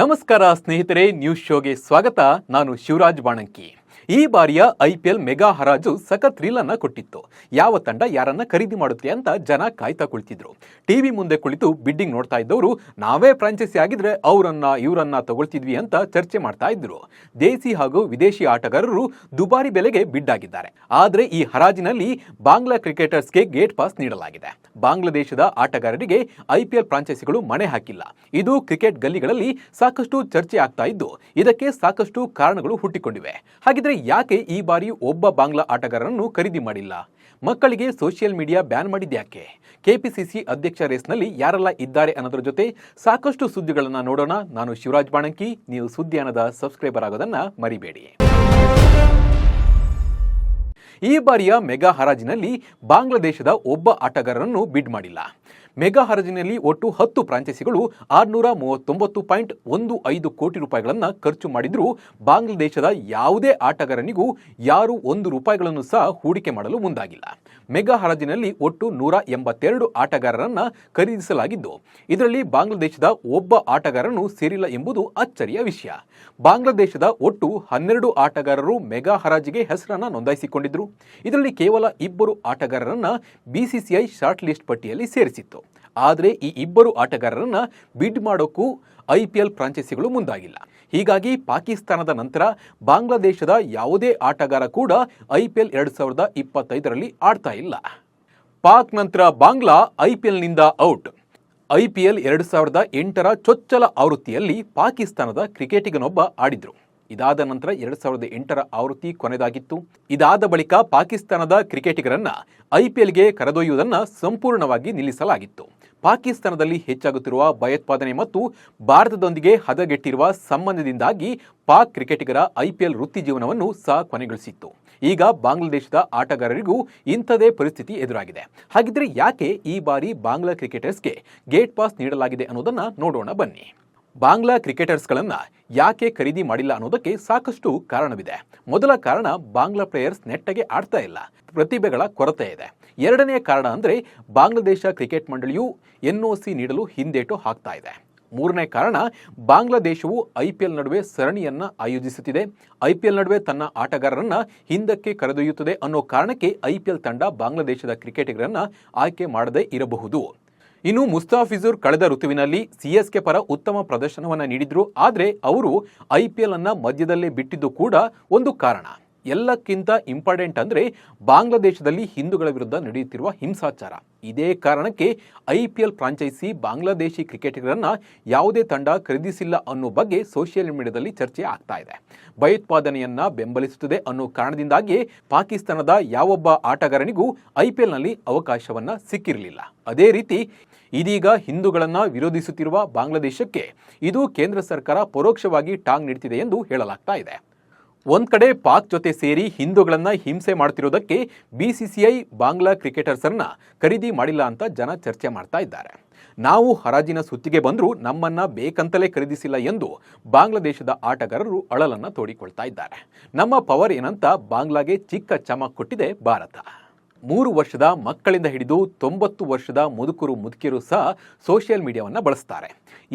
ನಮಸ್ಕಾರ ಸ್ನೇಹಿತರೆ, ನ್ಯೂಸ್ ಶೋಗೆ ಸ್ವಾಗತ. ನಾನು ಶಿವರಾಜ್ ಬಾಣಂಕಿ. ಈ ಬಾರಿಯ IPL ಮೆಗಾ ಹರಾಜು ಸಖತ್ ಥ್ರಿಲ್ ಅನ್ನ ಕೊಟ್ಟಿತ್ತು. ಯಾವ ತಂಡ ಯಾರನ್ನ ಖರೀದಿ ಮಾಡುತ್ತೆ ಅಂತ ಜನ ಕಾಯ್ತಾ ಕುಳಿತಿದ್ರು. ಟಿವಿ ಮುಂದೆ ಕುಳಿತು ಬಿಡ್ಡಿಂಗ್ ನೋಡ್ತಾ ಇದ್ದವರು ನಾವೇ ಫ್ರಾಂಚೈಸಿ ಆಗಿದ್ರೆ ಅವರನ್ನ ಇವರನ್ನ ತಗೊಳ್ತಿದ್ವಿ ಅಂತ ಚರ್ಚೆ ಮಾಡ್ತಾ ಇದ್ರು. ದೇಸಿ ಹಾಗೂ ವಿದೇಶಿ ಆಟಗಾರರು ದುಬಾರಿ ಬೆಲೆಗೆ ಬಿಡ್ ಆಗಿದ್ದಾರೆ. ಆದ್ರೆ ಈ ಹರಾಜಿನಲ್ಲಿ ಬಾಂಗ್ಲಾ ಕ್ರಿಕೆಟರ್ಸ್ಗೆ ಗೇಟ್ ಪಾಸ್ ನೀಡಲಾಗಿದೆ. ಬಾಂಗ್ಲಾದೇಶದ ಆಟಗಾರರಿಗೆ IPL ಫ್ರಾಂಚೈಸಿಗಳು ಮಣೆ ಹಾಕಿಲ್ಲ. ಇದು ಕ್ರಿಕೆಟ್ ಗಲ್ಲಿಗಳಲ್ಲಿ ಸಾಕಷ್ಟು ಚರ್ಚೆ ಆಗ್ತಾ ಇದ್ದು ಇದಕ್ಕೆ ಸಾಕಷ್ಟು ಕಾರಣಗಳು ಹುಟ್ಟಿಕೊಂಡಿವೆ. ಹಾಗಿದ್ರೆ ಯಾಕೆ ಈ ಬಾರಿ ಒಬ್ಬ ಬಾಂಗ್ಲಾ ಆಟಗಾರರನ್ನು ಖರೀದಿ ಮಾಡಿಲ್ಲ? ಮಕ್ಕಳಿಗೆ ಸೋಷಿಯಲ್ ಮೀಡಿಯಾ ಬ್ಯಾನ್ ಮಾಡಿದ್ಯಾಕೆ? ಕೆಪಿಸಿಸಿ ಅಧ್ಯಕ್ಷ ರೇಸ್ನಲ್ಲಿ ಯಾರೆಲ್ಲ ಇದ್ದಾರೆ ಅನ್ನೋದ್ರ ಜೊತೆ ಸಾಕಷ್ಟು ಸುದ್ದಿಗಳನ್ನ ನೋಡೋಣ. ನಾನು ಶಿವರಾಜ್ ಬಾಣಂಕಿ. ನೀವು ಸುದ್ದಿಯಾನದ ಸಬ್ಸ್ಕ್ರೈಬರ್ ಆಗೋದನ್ನ ಮರಿಬೇಡಿ. ಈ ಬಾರಿಯ ಮೆಗಾ ಹರಾಜಿನಲ್ಲಿ ಬಾಂಗ್ಲಾದೇಶದ ಒಬ್ಬ ಆಟಗಾರರನ್ನು ಬಿಡ್ ಮಾಡಿಲ್ಲ. ಮೆಗಾ ಹರಾಜಿನಲ್ಲಿ ಒಟ್ಟು 10 ಫ್ರಾಂಚೈಸಿಗಳು 639.15 ಕೋಟಿ ರೂಪಾಯಿಗಳನ್ನು ಖರ್ಚು ಮಾಡಿದ್ರೂ ಬಾಂಗ್ಲಾದೇಶದ ಯಾವುದೇ ಆಟಗಾರನಿಗೂ ಯಾರು 1 ರೂಪಾಯಿಗಳನ್ನು ಸಹ ಹೂಡಿಕೆ ಮಾಡಲು ಮುಂದಾಗಿಲ್ಲ. ಮೆಗಾ ಹರಾಜಿನಲ್ಲಿ ಒಟ್ಟು 182 ಆಟಗಾರರನ್ನ ಖರೀದಿಸಲಾಗಿದ್ದು ಇದರಲ್ಲಿ ಬಾಂಗ್ಲಾದೇಶದ ಒಬ್ಬ ಆಟಗಾರನು ಸೇರಿಲ್ಲ ಎಂಬುದು ಅಚ್ಚರಿಯ ವಿಷಯ. ಬಾಂಗ್ಲಾದೇಶದ ಒಟ್ಟು 12 ಆಟಗಾರರು ಮೆಗಾ ಹರಾಜಿಗೆ ಹೆಸರನ್ನ ನೋಂದಾಯಿಸಿಕೊಂಡಿದ್ರು. ಇದರಲ್ಲಿ ಕೇವಲ 2 ಆಟಗಾರರನ್ನ BCCI ಶಾರ್ಟ್ ಲಿಸ್ಟ್ ಪಟ್ಟಿಯಲ್ಲಿ ಸೇರಿಸಿತ್ತು. ಆದರೆ ಈ 2 ಆಟಗಾರರನ್ನ ಬಿಡ್ ಮಾಡೋಕ್ಕೂ IPL ಫ್ರಾಂಚೈಸಿಗಳು ಮುಂದಾಗಿಲ್ಲ. ಹೀಗಾಗಿ ಪಾಕಿಸ್ತಾನದ ನಂತರ ಬಾಂಗ್ಲಾದೇಶದ ಯಾವುದೇ ಆಟಗಾರ ಕೂಡ IPL 2025ರಲ್ಲಿ ಆಡ್ತಾ ಇಲ್ಲ. ಪಾಕ್ ನಂತರ ಬಾಂಗ್ಲಾ IPLನಿಂದ ಔಟ್. IPL 2008ರ ಚೊಚ್ಚಲ ಆವೃತ್ತಿಯಲ್ಲಿ ಪಾಕಿಸ್ತಾನದ ಕ್ರಿಕೆಟಿಗನೊಬ್ಬ ಆಡಿದ್ರು. ಇದಾದ ನಂತರ 2008ರ ಆವೃತ್ತಿ ಕೊನೆಯದಾಗಿತ್ತು. ಇದಾದ ಬಳಿಕ ಪಾಕಿಸ್ತಾನದ ಕ್ರಿಕೆಟಿಗರನ್ನ IPLಗೆ ಕರೆದೊಯ್ಯುವುದನ್ನು ಸಂಪೂರ್ಣವಾಗಿ ನಿಲ್ಲಿಸಲಾಗಿತ್ತು. ಪಾಕಿಸ್ತಾನದಲ್ಲಿ ಹೆಚ್ಚಾಗುತ್ತಿರುವ ಭಯೋತ್ಪಾದನೆ ಮತ್ತು ಭಾರತದೊಂದಿಗೆ ಹದಗೆಟ್ಟಿರುವ ಸಂಬಂಧದಿಂದಾಗಿ ಪಾಕ್ ಕ್ರಿಕೆಟಿಗರ IPL ವೃತ್ತಿ ಜೀವನವನ್ನು ಸಹ ಕೊನೆಗೊಳಿಸಿತ್ತು. ಈಗ ಬಾಂಗ್ಲಾದೇಶದ ಆಟಗಾರರಿಗೂ ಇಂಥದೇ ಪರಿಸ್ಥಿತಿ ಎದುರಾಗಿದೆ. ಹಾಗಿದ್ರೆ ಯಾಕೆ ಈ ಬಾರಿ ಬಾಂಗ್ಲಾ ಕ್ರಿಕೆಟರ್ಸ್ಗೆ ಗೇಟ್ ಪಾಸ್ ನೀಡಲಾಗಿದೆ ಅನ್ನೋದನ್ನ ನೋಡೋಣ ಬನ್ನಿ. ಬಾಂಗ್ಲಾ ಕ್ರಿಕೆಟರ್ಸ್ಗಳನ್ನ ಯಾಕೆ ಖರೀದಿ ಮಾಡಿಲ್ಲ ಅನ್ನೋದಕ್ಕೆ ಸಾಕಷ್ಟು ಕಾರಣವಿದೆ. ಮೊದಲ ಕಾರಣ, ಬಾಂಗ್ಲಾ ಪ್ಲೇಯರ್ಸ್ ನೆಟ್ಟಗೆ ಆಡ್ತಾ ಇಲ್ಲ, ಪ್ರತಿಭೆಗಳ ಕೊರತೆ ಇದೆ. ಎರಡನೇ ಕಾರಣ ಅಂದ್ರೆ ಬಾಂಗ್ಲಾದೇಶ ಕ್ರಿಕೆಟ್ ಮಂಡಳಿಯು NOC ನೀಡಲು ಹಿಂದೇಟು ಹಾಕ್ತಾ ಇದೆ. ಮೂರನೇ ಕಾರಣ, ಬಾಂಗ್ಲಾದೇಶವು IPL ನಡುವೆ ಸರಣಿಯನ್ನ ಆಯೋಜಿಸುತ್ತಿದೆ. IPL ನಡುವೆ ತನ್ನ ಆಟಗಾರರನ್ನ ಹಿಂದಕ್ಕೆ ಕರೆದೊಯ್ಯುತ್ತದೆ ಅನ್ನೋ ಕಾರಣಕ್ಕೆ IPL ತಂಡ ಬಾಂಗ್ಲಾದೇಶದ ಕ್ರಿಕೆಟಿಗರನ್ನ ಆಯ್ಕೆ ಮಾಡದೇ ಇರಬಹುದು. ಇನ್ನು ಮುಸ್ತಾಫಿಜುರ್ ಕಳೆದ ಋತುವಿನಲ್ಲಿ CSK ಪರ ಉತ್ತಮ ಪ್ರದರ್ಶನವನ್ನು ನೀಡಿದ್ರು. ಆದರೆ ಅವರು IPL ಅನ್ನ ಮಧ್ಯದಲ್ಲೇ ಬಿಟ್ಟಿದ್ದು ಕೂಡ ಒಂದು ಕಾರಣ. ಎಲ್ಲಕ್ಕಿಂತ ಇಂಪಾರ್ಟೆಂಟ್ ಅಂದ್ರೆ ಬಾಂಗ್ಲಾದೇಶದಲ್ಲಿ ಹಿಂದೂಗಳ ವಿರುದ್ಧ ನಡೆಯುತ್ತಿರುವ ಹಿಂಸಾಚಾರ. ಇದೇ ಕಾರಣಕ್ಕೆ IPL ಫ್ರಾಂಚೈಸಿ ಬಾಂಗ್ಲಾದೇಶಿ ಕ್ರಿಕೆಟಿಗರನ್ನ ಯಾವುದೇ ತಂಡ ಖರೀದಿಸಿಲ್ಲ ಅನ್ನೋ ಬಗ್ಗೆ ಸೋಷಿಯಲ್ ಮೀಡಿಯಾದಲ್ಲಿ ಚರ್ಚೆ ಆಗ್ತಾ ಇದೆ. ಭಯೋತ್ಪಾದನೆಯನ್ನ ಬೆಂಬಲಿಸುತ್ತದೆ ಅನ್ನೋ ಕಾರಣದಿಂದಾಗಿಯೇ ಪಾಕಿಸ್ತಾನದ ಯಾವೊಬ್ಬ ಆಟಗಾರನಿಗೂ IPLನಲ್ಲಿ ಅವಕಾಶವನ್ನ ಸಿಕ್ಕಿರಲಿಲ್ಲ. ಅದೇ ರೀತಿ ಇದೀಗ ಹಿಂದೂಗಳನ್ನ ವಿರೋಧಿಸುತ್ತಿರುವ ಬಾಂಗ್ಲಾದೇಶಕ್ಕೆ ಇದು ಕೇಂದ್ರ ಸರ್ಕಾರ ಪರೋಕ್ಷವಾಗಿ ಟಾಂಗ್ ನೀಡುತ್ತಿದೆ ಎಂದು ಹೇಳಲಾಗ್ತಾ ಇದೆ. ಒಂದ್ ಕಡೆ ಪಾಕ್ ಜೊತೆ ಸೇರಿ ಹಿಂದೂಗಳನ್ನ ಹಿಂಸೆ ಮಾಡ್ತಿರೋದಕ್ಕೆ BCCI ಬಾಂಗ್ಲಾ ಕ್ರಿಕೆಟರ್ಸನ್ನ ಖರೀದಿ ಮಾಡಿಲ್ಲ ಅಂತ ಜನ ಚರ್ಚೆ ಮಾಡ್ತಾ ಇದ್ದಾರೆ. ನಾವು ಹರಾಜಿನ ಸುತ್ತಿಗೆ ಬಂದರೂ ನಮ್ಮನ್ನ ಬೇಕಂತಲೇ ಖರೀದಿಸಿಲ್ಲ ಎಂದು ಬಾಂಗ್ಲಾದೇಶದ ಆಟಗಾರರು ಅಳಲನ್ನ ತೋಡಿಕೊಳ್ತಾ ಇದ್ದಾರೆ. ನಮ್ಮ ಪವರ್ ಏನಂತ ಬಾಂಗ್ಲಾಗೆ ಚಿಕ್ಕ ಚಮಕ್ ಕೊಟ್ಟಿದೆ ಭಾರತ. 3 ವರ್ಷದ ಮಕ್ಕಳಿಂದ ಹಿಡಿದು 90 ವರ್ಷದ ಮುದುಕಿಯರು ಸಹ ಸೋಷಿಯಲ್ ಮೀಡಿಯಾವನ್ನು ಬಳಸ್ತಾರೆ.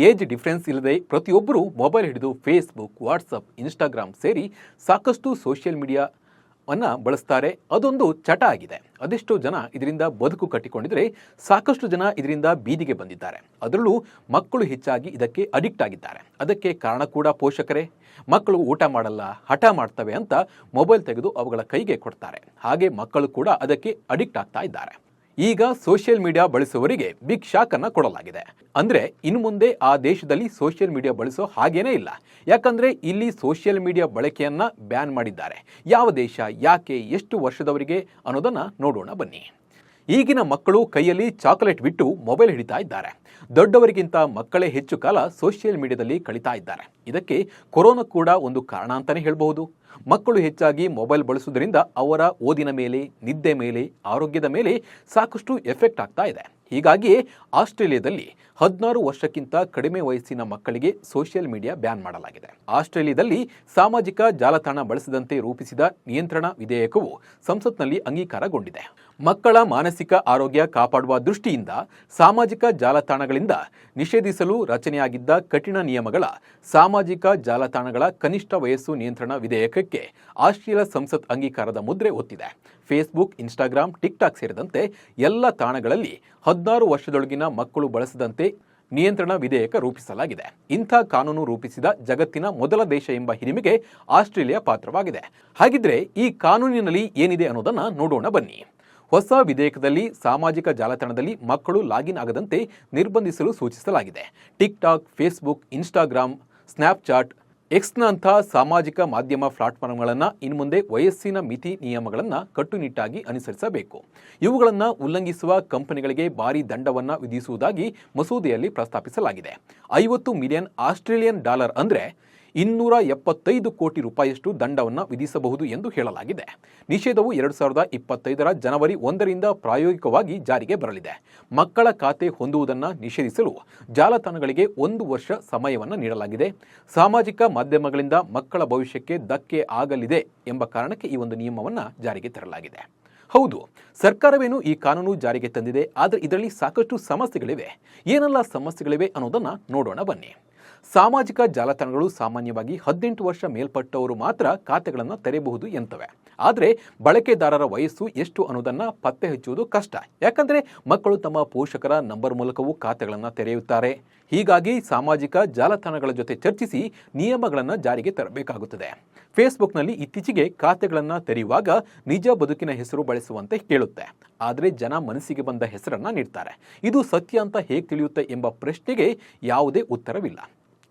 ಏಜ್ ಡಿಫರೆನ್ಸ್ ಇಲ್ಲದೆ ಪ್ರತಿಯೊಬ್ಬರು ಮೊಬೈಲ್ ಹಿಡಿದು ಫೇಸ್ಬುಕ್, ವಾಟ್ಸಪ್, ಇನ್ಸ್ಟಾಗ್ರಾಮ್ ಸೇರಿ ಸಾಕಷ್ಟು ಸೋಷಿಯಲ್ ಮೀಡಿಯಾವನ್ನು ಬಳಸ್ತಾರೆ. ಅದೊಂದು ಚಟ ಆಗಿದೆ. ಅದೆಷ್ಟೋ ಜನ ಇದರಿಂದ ಬದುಕು ಕಟ್ಟಿಕೊಂಡಿದ್ರೆ ಸಾಕಷ್ಟು ಜನ ಇದರಿಂದ ಬೀದಿಗೆ ಬಂದಿದ್ದಾರೆ. ಅದರಲ್ಲೂ ಮಕ್ಕಳು ಹೆಚ್ಚಾಗಿ ಇದಕ್ಕೆ ಅಡಿಕ್ಟ್ ಆಗಿದ್ದಾರೆ. ಅದಕ್ಕೆ ಕಾರಣ ಕೂಡ ಪೋಷಕರೇ. ಮಕ್ಕಳು ಊಟ ಮಾಡಲ್ಲ, ಹಠ ಮಾಡ್ತವೆ ಅಂತ ಮೊಬೈಲ್ ತೆಗೆದು ಅವುಗಳ ಕೈಗೆ ಕೊಡ್ತಾರೆ. ಹಾಗೆ ಮಕ್ಕಳು ಕೂಡ ಅದಕ್ಕೆ ಅಡಿಕ್ಟ್ ಆಗ್ತಾ ಇದ್ದಾರೆ. ಈಗ ಸೋಷಿಯಲ್ ಮೀಡಿಯಾ ಬಳಸುವವರಿಗೆ ಬಿಗ್ ಶಾಕ್ ಅನ್ನ ಕೊಡಲಾಗಿದೆ. ಅಂದ್ರೆ ಇನ್ನು ಮುಂದೆ ಆ ದೇಶದಲ್ಲಿ ಸೋಷಿಯಲ್ ಮೀಡಿಯಾ ಬಳಸೋ ಹಾಗೇನೇ ಇಲ್ಲ. ಯಾಕಂದ್ರೆ ಇಲ್ಲಿ ಸೋಷಿಯಲ್ ಮೀಡಿಯಾ ಬಳಕೆಯನ್ನ ಬ್ಯಾನ್ ಮಾಡಿದ್ದಾರೆ. ಯಾವ ದೇಶ, ಯಾಕೆ, ಎಷ್ಟು ವರ್ಷದವರಿಗೆ ಅನ್ನೋದನ್ನ ನೋಡೋಣ ಬನ್ನಿ. ಈಗಿನ ಮಕ್ಕಳು ಕೈಯಲ್ಲಿ ಚಾಕೊಲೇಟ್ ಬಿಟ್ಟು ಮೊಬೈಲ್ ಹಿಡಿತಾ ಇದ್ದಾರೆ. ದೊಡ್ಡವರಿಗಿಂತ ಮಕ್ಕಳೇ ಹೆಚ್ಚು ಕಾಲ ಸೋಷಿಯಲ್ ಮೀಡಿಯಾದಲ್ಲಿ ಕಳೀತಾ ಇದ್ದಾರೆ. ಇದಕ್ಕೆ ಕೊರೋನಾ ಕೂಡ ಒಂದು ಕಾರಣ ಅಂತಾನೆ ಹೇಳಬಹುದು. ಮಕ್ಕಳು ಹೆಚ್ಚಾಗಿ ಮೊಬೈಲ್ ಬಳಸುವುದರಿಂದ ಅವರ ಓದಿನ ಮೇಲೆ, ನಿದ್ದೆ ಮೇಲೆ, ಆರೋಗ್ಯದ ಮೇಲೆ ಸಾಕಷ್ಟು ಎಫೆಕ್ಟ್ ಆಗ್ತಾ ಇದೆ. ಹೀಗಾಗಿಯೇ ಆಸ್ಟ್ರೇಲಿಯಾದಲ್ಲಿ 16 ವರ್ಷಕ್ಕಿಂತ ಕಡಿಮೆ ವಯಸ್ಸಿನ ಮಕ್ಕಳಿಗೆ ಸೋಷಿಯಲ್ ಮೀಡಿಯಾ ಬ್ಯಾನ್ ಮಾಡಲಾಗಿದೆ. ಆಸ್ಟ್ರೇಲಿಯಾದಲ್ಲಿ ಸಾಮಾಜಿಕ ಜಾಲತಾಣ ಬಳಸದಂತೆ ರೂಪಿಸಿದ ನಿಯಂತ್ರಣ ವಿಧೇಯಕವು ಸಂಸತ್ನಲ್ಲಿ ಅಂಗೀಕಾರಗೊಂಡಿದೆ. ಮಕ್ಕಳ ಮಾನಸಿಕ ಆರೋಗ್ಯ ಕಾಪಾಡುವ ದೃಷ್ಟಿಯಿಂದ ಸಾಮಾಜಿಕ ಜಾಲತಾಣಗಳಿಂದ ನಿಷೇಧಿಸಲು ರಚನೆಯಾಗಿದ್ದ ಕಠಿಣ ನಿಯಮಗಳ ಸಾಮಾಜಿಕ ಜಾಲತಾಣಗಳ ಕನಿಷ್ಠ ವಯಸ್ಸು ನಿಯಂತ್ರಣ ವಿಧೇಯಕಕ್ಕೆ ಆಸ್ಟ್ರೇಲಿಯಾ ಸಂಸತ್ ಅಂಗೀಕಾರದ ಮುದ್ರೆ ಒತ್ತಿದೆ. ಫೇಸ್ಬುಕ್, ಇನ್ಸ್ಟಾಗ್ರಾಮ್, ಟಿಕ್ಟಾಕ್ ಸೇರಿದಂತೆ ಎಲ್ಲ ತಾಣಗಳಲ್ಲಿ 16 ವರ್ಷದೊಳಗಿನ ಮಕ್ಕಳು ಬಳಸದಂತೆ ನಿಯಂತ್ರಣ ವಿಧೇಯಕ ರೂಪಿಸಲಾಗಿದೆ. ಇಂಥ ಕಾನೂನು ರೂಪಿಸಿದ ಜಗತ್ತಿನ ಮೊದಲ ದೇಶ ಎಂಬ ಹಿರಿಮೆಗೆ ಆಸ್ಟ್ರೇಲಿಯಾ ಪಾತ್ರವಾಗಿದೆ. ಹಾಗಿದ್ರೆ ಈ ಕಾನೂನಿನಲ್ಲಿ ಏನಿದೆ ಅನ್ನೋದನ್ನ ನೋಡೋಣ ಬನ್ನಿ. ಹೊಸ ವಿಧೇಯಕದಲ್ಲಿ ಸಾಮಾಜಿಕ ಜಾಲತಾಣದಲ್ಲಿ ಮಕ್ಕಳು ಲಾಗಿನ್ ಆಗದಂತೆ ನಿರ್ಬಂಧಿಸಲು ಸೂಚಿಸಲಾಗಿದೆ. ಟಿಕ್ಟಾಕ್, ಫೇಸ್ಬುಕ್, ಇನ್ಸ್ಟಾಗ್ರಾಮ್, ಸ್ನ್ಯಾಪ್ಚಾಟ್, ಎಕ್ಸ್ನಂಥ ಸಾಮಾಜಿಕ ಮಾಧ್ಯಮ ಪ್ಲಾಟ್ಫಾರ್ಮ್ಗಳನ್ನು ಇನ್ಮುಂದೆ ವಯಸ್ಸಿನ ಮಿತಿ ನಿಯಮಗಳನ್ನು ಕಟ್ಟುನಿಟ್ಟಾಗಿ ಅನುಸರಿಸಬೇಕು. ಇವುಗಳನ್ನು ಉಲ್ಲಂಘಿಸುವ ಕಂಪನಿಗಳಿಗೆ ಭಾರಿ ದಂಡವನ್ನು ವಿಧಿಸುವುದಾಗಿ ಮಸೂದೆಯಲ್ಲಿ ಪ್ರಸ್ತಾಪಿಸಲಾಗಿದೆ. 50 ಮಿಲಿಯನ್ ಆಸ್ಟ್ರೇಲಿಯನ್ ಡಾಲರ್ ಅಂದರೆ 275 ಕೋಟಿ ರೂಪಾಯಿಯಷ್ಟು ದಂಡವನ್ನು ವಿಧಿಸಬಹುದು ಎಂದು ಹೇಳಲಾಗಿದೆ. ನಿಷೇಧವು 2025 ಜನವರಿ 1ರಿಂದ ಪ್ರಾಯೋಗಿಕವಾಗಿ ಜಾರಿಗೆ ಬರಲಿದೆ. ಮಕ್ಕಳ ಖಾತೆ ಹೊಂದುವುದನ್ನು ನಿಷೇಧಿಸಲು ಜಾಲತಾಣಗಳಿಗೆ 1 ವರ್ಷ ಸಮಯವನ್ನು ನೀಡಲಾಗಿದೆ. ಸಾಮಾಜಿಕ ಮಾಧ್ಯಮಗಳಿಂದ ಮಕ್ಕಳ ಭವಿಷ್ಯಕ್ಕೆ ಧಕ್ಕೆ ಆಗಲಿದೆ ಎಂಬ ಕಾರಣಕ್ಕೆ ಈ ಒಂದು ನಿಯಮವನ್ನು ಜಾರಿಗೆ ತರಲಾಗಿದೆ. ಹೌದು, ಸರ್ಕಾರವೇನು ಈ ಕಾನೂನು ಜಾರಿಗೆ ತಂದಿದೆ, ಆದರೆ ಇದರಲ್ಲಿ ಸಾಕಷ್ಟು ಸಮಸ್ಯೆಗಳಿವೆ. ಏನೆಲ್ಲ ಸಮಸ್ಯೆಗಳಿವೆ ಅನ್ನೋದನ್ನು ನೋಡೋಣ ಬನ್ನಿ. ಸಾಮಾಜಿಕ ಜಾಲತಾಣಗಳು ಸಾಮಾನ್ಯವಾಗಿ 18 ವರ್ಷ ಮೇಲ್ಪಟ್ಟವರು ಮಾತ್ರ ಖಾತೆಗಳನ್ನು ತೆರೆಯಬಹುದು ಎಂತವೆ. ಆದರೆ ಬಳಕೆದಾರರ ವಯಸ್ಸು ಎಷ್ಟು ಅನ್ನೋದನ್ನು ಪತ್ತೆ ಹಚ್ಚುವುದು ಕಷ್ಟ. ಯಾಕಂದರೆ ಮಕ್ಕಳು ತಮ್ಮ ಪೋಷಕರ ನಂಬರ್ ಮೂಲಕವೂ ಖಾತೆಗಳನ್ನು ತೆರೆಯುತ್ತಾರೆ. ಹೀಗಾಗಿ ಸಾಮಾಜಿಕ ಜಾಲತಾಣಗಳ ಜೊತೆ ಚರ್ಚಿಸಿ ನಿಯಮಗಳನ್ನು ಜಾರಿಗೆ ತರಬೇಕಾಗುತ್ತದೆ. ಫೇಸ್ಬುಕ್ನಲ್ಲಿ ಇತ್ತೀಚೆಗೆ ಖಾತೆಗಳನ್ನು ತೆರೆಯುವಾಗ ನಿಜ ಬದುಕಿನ ಹೆಸರು ಬಳಸುವಂತೆ ಕೇಳುತ್ತೆ. ಆದರೆ ಜನ ಮನಸ್ಸಿಗೆ ಬಂದ ಹೆಸರನ್ನು ನೀಡ್ತಾರೆ. ಇದು ಸತ್ಯ ಅಂತ ಹೇಗೆ ತಿಳಿಯುತ್ತೆ ಎಂಬ ಪ್ರಶ್ನೆಗೆ ಯಾವುದೇ ಉತ್ತರವಿಲ್ಲ.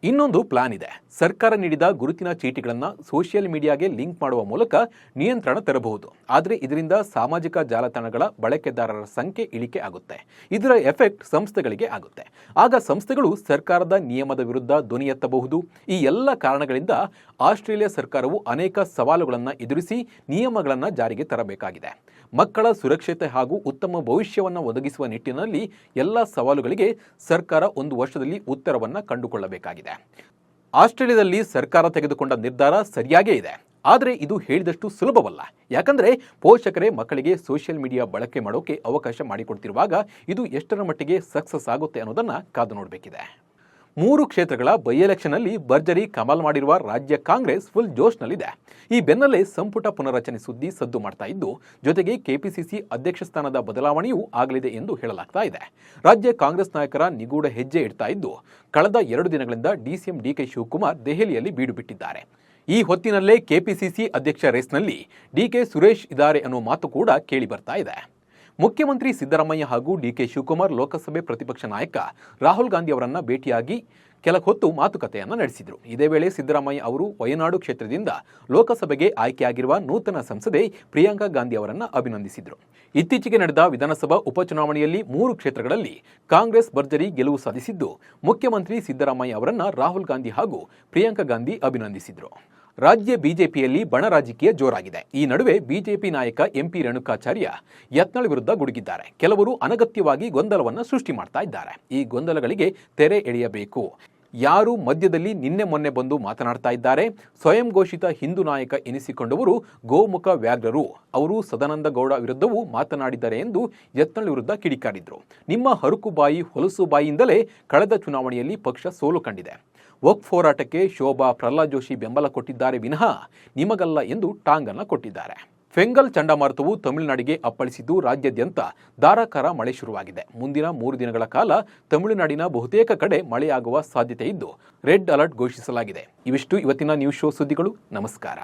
ಇನ್ನೊಂದು ಪ್ಲಾನ್ ಇದೆ. ಸರ್ಕಾರ ನೀಡಿದ ಗುರುತಿನ ಚೀಟಿಗಳನ್ನು ಸೋಷಿಯಲ್ ಮೀಡಿಯಾಗೆ ಲಿಂಕ್ ಮಾಡುವ ಮೂಲಕ ನಿಯಂತ್ರಣ ತರಬಹುದು. ಆದರೆ ಇದರಿಂದ ಸಾಮಾಜಿಕ ಜಾಲತಾಣಗಳ ಬಳಕೆದಾರರ ಸಂಖ್ಯೆ ಇಳಿಕೆ ಆಗುತ್ತೆ. ಇದರ ಎಫೆಕ್ಟ್ ಸಂಸ್ಥೆಗಳಿಗೆ ಆಗುತ್ತೆ. ಆಗ ಸಂಸ್ಥೆಗಳು ಸರ್ಕಾರದ ನಿಯಮದ ವಿರುದ್ಧ ಧ್ವನಿ ಎತ್ತಬಹುದು. ಈ ಎಲ್ಲ ಕಾರಣಗಳಿಂದ ಆಸ್ಟ್ರೇಲಿಯಾ ಸರ್ಕಾರವು ಅನೇಕ ಸವಾಲುಗಳನ್ನು ಎದುರಿಸಿ ನಿಯಮಗಳನ್ನು ಜಾರಿಗೆ ತರಬೇಕಾಗಿದೆ. ಮಕ್ಕಳ ಸುರಕ್ಷತೆ ಹಾಗೂ ಉತ್ತಮ ಭವಿಷ್ಯವನ್ನು ಒದಗಿಸುವ ನಿಟ್ಟಿನಲ್ಲಿ ಎಲ್ಲ ಸವಾಲುಗಳಿಗೆ ಸರ್ಕಾರ 1 ವರ್ಷದಲ್ಲಿ ಉತ್ತರವನ್ನು ಕಂಡುಕೊಳ್ಳಬೇಕಾಗಿದೆ. ಆಸ್ಟ್ರೇಲಿಯಾದಲ್ಲಿ ಸರ್ಕಾರ ತೆಗೆದುಕೊಂಡ ನಿರ್ಧಾರ ಸರಿಯಾಗೇ ಇದೆ. ಆದರೆ ಇದು ಹೇಳಿದಷ್ಟು ಸುಲಭವಲ್ಲ. ಯಾಕಂದರೆ ಪೋಷಕರೇ ಮಕ್ಕಳಿಗೆ ಸೋಷಿಯಲ್ ಮೀಡಿಯಾ ಬಳಕೆ ಮಾಡೋಕೆ ಅವಕಾಶ ಮಾಡಿಕೊಡ್ತಿರುವಾಗ ಇದು ಎಷ್ಟರ ಮಟ್ಟಿಗೆ ಸಕ್ಸಸ್ ಆಗುತ್ತೆ ಅನ್ನೋದನ್ನು ಕಾದು ನೋಡಬೇಕಿದೆ. 3 ಕ್ಷೇತ್ರಗಳ ಬೈ ಎಲೆಕ್ಷನ್ನಲ್ಲಿ ಭರ್ಜರಿ ಕಮಾಲ್ ಮಾಡಿರುವ ರಾಜ್ಯ ಕಾಂಗ್ರೆಸ್ ಫುಲ್ ಜೋಶ್ನಲ್ಲಿದೆ. ಈ ಬೆನ್ನಲ್ಲೇ ಸಂಪುಟ ಪುನರಚನೆ ಸುದ್ದಿ ಸದ್ದು ಮಾಡ್ತಾ ಇದ್ದು, ಜೊತೆಗೆ ಕೆಪಿಸಿಸಿ ಅಧ್ಯಕ್ಷ ಸ್ಥಾನದ ಬದಲಾವಣೆಯೂ ಆಗಲಿದೆ ಎಂದು ಹೇಳಲಾಗ್ತಾ ಇದೆ. ರಾಜ್ಯ ಕಾಂಗ್ರೆಸ್ ನಾಯಕರ ನಿಗೂಢ ಹೆಜ್ಜೆ ಇಡ್ತಾ ಇದ್ದು, ಕಳೆದ 2 ದಿನಗಳಿಂದ ಡಿಸಿಎಂ ಡಿಕೆ ಶಿವಕುಮಾರ್ ದೆಹಲಿಯಲ್ಲಿ ಬೀಡು ಬಿಟ್ಟಿದ್ದಾರೆ. ಈ ಹೊತ್ತಿನಲ್ಲೇ ಕೆಪಿಸಿಸಿ ಅಧ್ಯಕ್ಷ ರೇಸ್ನಲ್ಲಿ ಡಿಕೆ ಸುರೇಶ್ ಇದ್ದಾರೆ ಅನ್ನೋ ಮಾತು ಕೂಡ ಕೇಳಿ ಬರ್ತಾ ಇದೆ. ಮುಖ್ಯಮಂತ್ರಿ ಸಿದ್ದರಾಮಯ್ಯ ಹಾಗೂ ಡಿಕೆ ಶಿವಕುಮಾರ್ ಲೋಕಸಭೆ ಪ್ರತಿಪಕ್ಷ ನಾಯಕ ರಾಹುಲ್ ಗಾಂಧಿ ಅವರನ್ನ ಭೇಟಿಯಾಗಿ ಕೆಲ ಹೊತ್ತು ಮಾತುಕತೆಯನ್ನು ನಡೆಸಿದರು. ಇದೇ ವೇಳೆ ಸಿದ್ದರಾಮಯ್ಯ ಅವರು ವಯನಾಡು ಕ್ಷೇತ್ರದಿಂದ ಲೋಕಸಭೆಗೆ ಆಯ್ಕೆಯಾಗಿರುವ ನೂತನ ಸಂಸದೆ ಪ್ರಿಯಾಂಕಾ ಗಾಂಧಿ ಅವರನ್ನು ಅಭಿನಂದಿಸಿದರು. ಇತ್ತೀಚೆಗೆ ನಡೆದ ವಿಧಾನಸಭಾ ಉಪಚುನಾವಣೆಯಲ್ಲಿ 3 ಕ್ಷೇತ್ರಗಳಲ್ಲಿ ಕಾಂಗ್ರೆಸ್ ಭರ್ಜರಿ ಗೆಲುವು ಸಾಧಿಸಿದ್ದು, ಮುಖ್ಯಮಂತ್ರಿ ಸಿದ್ದರಾಮಯ್ಯ ಅವರನ್ನು ರಾಹುಲ್ ಗಾಂಧಿ ಹಾಗೂ ಪ್ರಿಯಾಂಕಾ ಗಾಂಧಿ ಅಭಿನಂದಿಸಿದರು. ರಾಜ್ಯ ಬಿಜೆಪಿಯಲ್ಲಿ ಬಣ ರಾಜಕೀಯ ಜೋರಾಗಿದೆ. ಈ ನಡುವೆ ಬಿಜೆಪಿ ನಾಯಕ ಎಂಪಿ ರೇಣುಕಾಚಾರ್ಯ ಯತ್ನಾಳ್ ವಿರುದ್ಧ ಗುಡುಗಿದ್ದಾರೆ. ಕೆಲವರು ಅನಗತ್ಯವಾಗಿ ಗೊಂದಲವನ್ನು ಸೃಷ್ಟಿ ಮಾಡ್ತಾ ಇದ್ದಾರೆ. ಈ ಗೊಂದಲಗಳಿಗೆ ತೆರೆ ಎಳೆಯಬೇಕು. ಯಾರು ಮಧ್ಯದಲ್ಲಿ ನಿನ್ನೆ ಮೊನ್ನೆ ಬಂದು ಮಾತನಾಡ್ತಾ ಇದ್ದಾರೆ? ಸ್ವಯಂ ಘೋಷಿತ ಹಿಂದೂ ನಾಯಕ ಎನಿಸಿಕೊಂಡವರು ಗೋಮುಖ ವ್ಯಾಘ್ರರು. ಅವರು ಸದಾನಂದ ಗೌಡ ವಿರುದ್ಧವೂ ಮಾತನಾಡಿದ್ದಾರೆ ಎಂದು ಯತ್ನಾಳ್ ವಿರುದ್ಧ ಕಿಡಿಕಾರಿದ್ರು. ನಿಮ್ಮ ಹರುಕು ಬಾಯಿ ಹೊಲಸು ಬಾಯಿಯಿಂದಲೇ ಕಳೆದ ಚುನಾವಣೆಯಲ್ಲಿ ಪಕ್ಷ ಸೋಲು ಕಂಡಿದೆ. ವಕ್ಫ್ ಹೋರಾಟಕ್ಕೆ ಶೋಭಾ ಪ್ರಹ್ಲಾದ್ ಜೋಶಿ ಬೆಂಬಲ ಕೊಟ್ಟಿದ್ದಾರೆ ವಿನಃ ನಿಮಗಲ್ಲ ಎಂದು ಟಾಂಗನ್ನು ಕೊಟ್ಟಿದ್ದಾರೆ. ಫೆಂಗಲ್ ಚಂಡಮಾರುತವು ತಮಿಳುನಾಡಿಗೆ ಅಪ್ಪಳಿಸಿದ್ದು, ರಾಜ್ಯಾದ್ಯಂತ ಧಾರಾಕಾರ ಮಳೆ ಶುರುವಾಗಿದೆ. ಮುಂದಿನ 3 ದಿನಗಳ ಕಾಲ ತಮಿಳುನಾಡಿನ ಬಹುತೇಕ ಕಡೆ ಮಳೆಯಾಗುವ ಸಾಧ್ಯತೆ ಇದ್ದು ರೆಡ್ ಅಲರ್ಟ್ ಘೋಷಿಸಲಾಗಿದೆ. ಇವಿಷ್ಟು ಇವತ್ತಿನ ನ್ಯೂಸ್ ಶೋ ಸುದ್ದಿಗಳು. ನಮಸ್ಕಾರ.